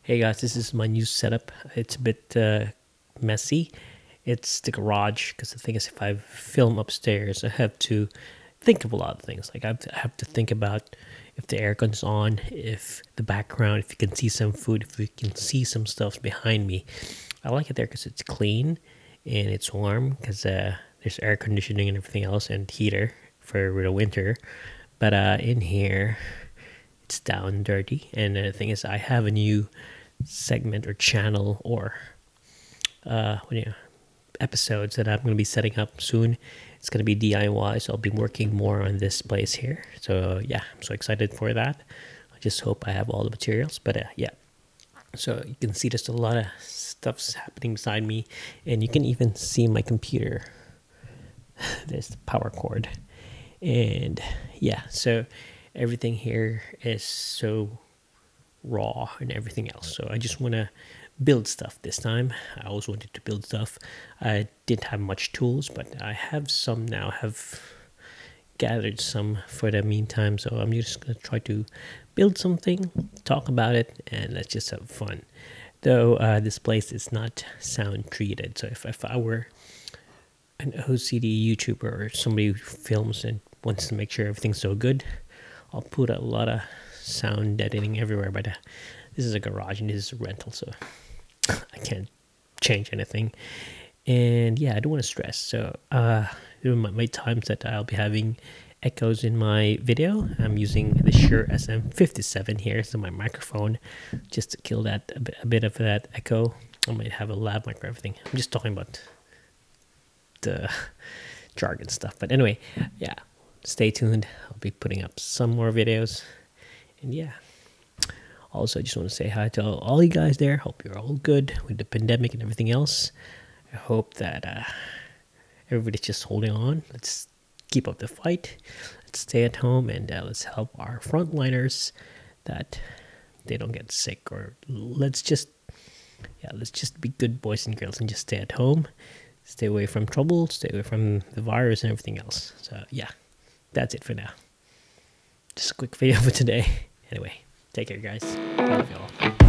Hey guys, this is my new setup. It's a bit messy. It's the garage because the thing is, if I film upstairs, I have to think of a lot of things. Like I have to think about if the aircon's on, if the background, if you can see some food, if you can see some stuff behind me. I like it there because it's clean and it's warm because there's air conditioning and everything else and heater for the winter. But in here, it's down dirty. And the thing is, I have a new segment or channel or episodes that I'm going to be setting up soon. It's going to be DIY, so I'll be working more on this place here. So yeah, I'm so excited for that. I just hope I have all the materials. But yeah, so you can see there's a lot of stuff's happening beside me, and you can even see my computer. There's the power cord, and yeah, so everything here is so raw and everything else. So I just want to build stuff this time. I always wanted to build stuff. I didn't have much tools, but I have some now. Have gathered some for the meantime, so I'm just gonna try to build something, talk about it, and let's just have fun. Though this place is not sound treated, so if I were an OCD YouTuber or somebody who films and wants to make sure everything's so good, I'll put a lot of sound editing everywhere. But this is a garage and this is a rental, so I can't change anything. And yeah, I don't want to stress. So there might times that I'll be having echoes in my video. I'm using the Shure SM57 here, so my microphone, just to kill that a bit of that echo. I might have a lav mic or everything. I'm just talking about the jargon stuff. But anyway, yeah, stay tuned. I'll be putting up some more videos. And yeah, also I just want to say hi to all you guys there. Hope you're all good with the pandemic and everything else. I hope that everybody's just holding on. Let's keep up the fight. Let's stay at home, and let's help our frontliners that they don't get sick. Or let's just be good boys and girls and just stay at home. Stay away from trouble, stay away from the virus and everything else. So yeah, that's it for now. Just a quick video for today. Anyway, take care guys. Love y'all.